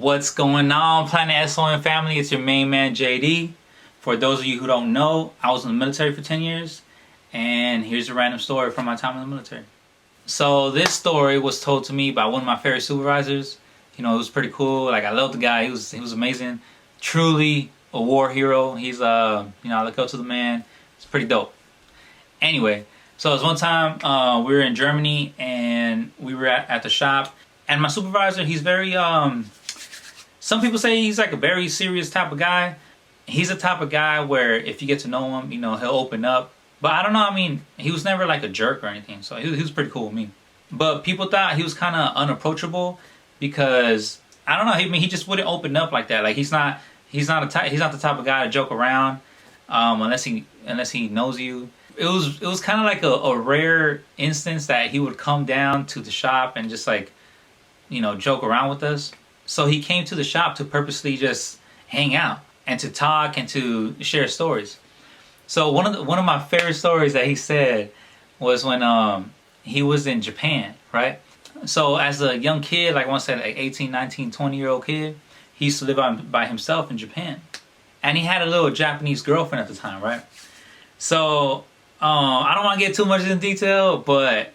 What's going on, Planet S.O.N family? It's your main man, JD. For those of you who don't know, I was in the military for 10 years, and here's a random story from my time in the military. So this story was told to me by one of my favorite supervisors. You know, it was pretty cool. Like, I loved the guy. He was amazing. Truly a war hero. He's I look up to the man. It's pretty dope. Anyway, so it was one time we were in Germany and we were at the shop, and my supervisor, he's very some people say he's like a very serious type of guy. He's the type of guy where if you get to know him, you know, he'll open up. But I don't know, I mean, he was never like a jerk or anything, so he was pretty cool with me. But people thought he was kind of unapproachable because, I don't know, he just wouldn't open up like that. Like, he's not the type of guy to joke around unless he knows you. It was kind of like a rare instance that he would come down to the shop and just, like, you know, joke around with us. So he came to the shop to purposely just hang out and to talk and to share stories. So one of my favorite stories that he said was when he was in Japan, right? So as a young kid, like I want to say like 18, 19, 20-year-old kid, he used to live by himself in Japan. And he had a little Japanese girlfriend at the time, right? So I don't want to get too much into detail, but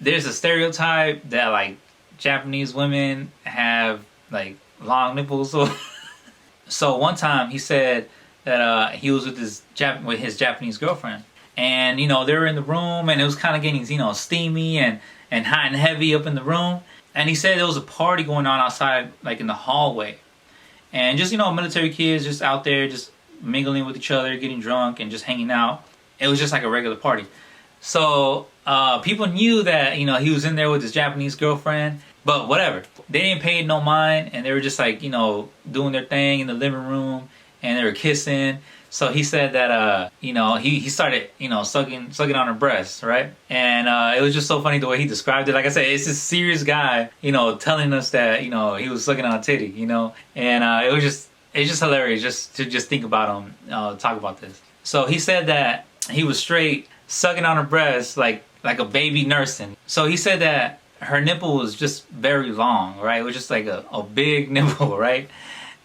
there's a stereotype that like Japanese women have like long nipples. So one time he said that he was with his Japanese girlfriend, and you know, they were in the room and it was kind of getting, you know, steamy and hot and heavy up in the room. And he said there was a party going on outside, like in the hallway, and just, you know, military kids just out there just mingling with each other, getting drunk and just hanging out. It was just like a regular party. So people knew that, you know, he was in there with his Japanese girlfriend, but whatever. They didn't pay no mind, and they were just like, you know, doing their thing in the living room, and they were kissing. So he said that, you know, he started, you know, sucking on her breasts, right? And it was just so funny the way he described it. Like I said, it's this serious guy, you know, telling us that, you know, he was sucking on a titty, you know? And it's just hilarious just to think about him, talk about this. So he said that he was straight sucking on her breasts like a baby nursing. So he said that her nipple was just very long, right? It was just like a big nipple, right?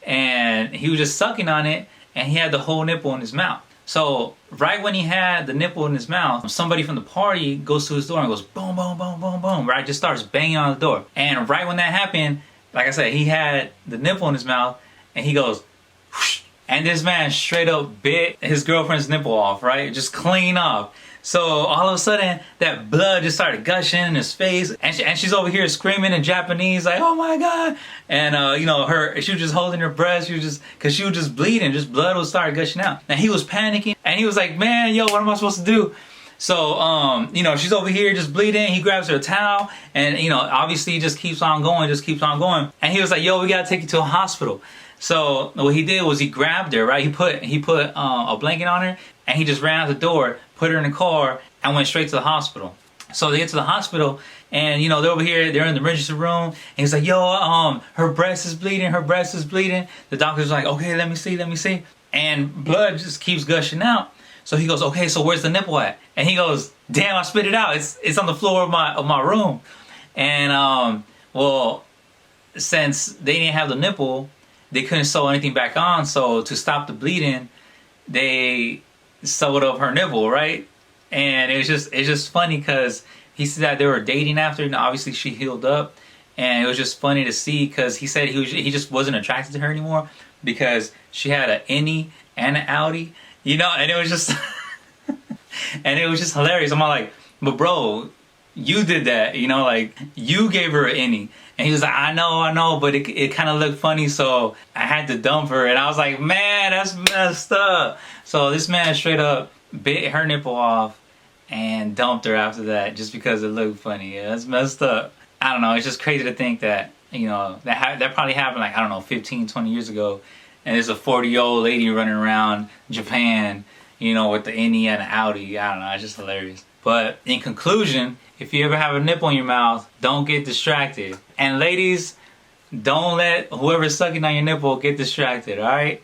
And he was just sucking on it, and he had the whole nipple in his mouth. So right when he had the nipple in his mouth, somebody from the party goes to his door and goes boom, boom, boom, boom, boom, right? Just starts banging on the door. And right when that happened, like I said, he had the nipple in his mouth, and he goes whoosh, and this man straight up bit his girlfriend's nipple off, right? Just clean off. So all of a sudden, that blood just started gushing in his face, and she's over here screaming in Japanese, like, "Oh my God!" And you know, she was just holding her breast, because she was just bleeding, just blood was started gushing out, and he was panicking, and he was like, "Man, yo, what am I supposed to do?" So you know, she's over here just bleeding. He grabs her towel, and you know, obviously, he just keeps on going, and he was like, "Yo, we gotta take you to a hospital." So what he did was he grabbed her, right? He put a blanket on her, and he just ran out the door, put her in the car, and went straight to the hospital. So they get to the hospital, and you know, they're over here, they're in the emergency room, and he's like, "Yo, her breast is bleeding, The doctor's like, "Okay, let me see. And blood just keeps gushing out. So he goes, "Okay, so where's the nipple at?" And he goes, "Damn, I spit it out. It's on the floor of my room." And well, since they didn't have the nipple, they couldn't sew anything back on, so to stop the bleeding, they sewed up her nipple, right? And it's just funny because he said that they were dating after, and obviously she healed up, and it was just funny to see because he said he just wasn't attracted to her anymore because she had an innie and an outie, you know, and it was just and it was just hilarious. I'm all like, "But bro, you did that, you know, like you gave her an innie." And he was like, I know, but it kind of looked funny, so I had to dump her. And I was like, man, that's messed up. So this man straight up bit her nipple off and dumped her after that just because it looked funny. Yeah, that's messed up. I don't know, it's just crazy to think that, you know, that probably happened like, I don't know, 15, 20 years ago. And there's a 40-year-old lady running around Japan, you know, with the innie and an outie. I don't know, it's just hilarious. But in conclusion, if you ever have a nipple in your mouth, don't get distracted. And ladies, don't let whoever's sucking on your nipple get distracted, alright?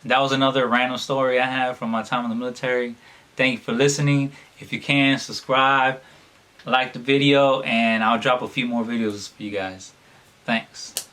That was another random story I had from my time in the military. Thank you for listening. If you can, subscribe, like the video, and I'll drop a few more videos for you guys. Thanks.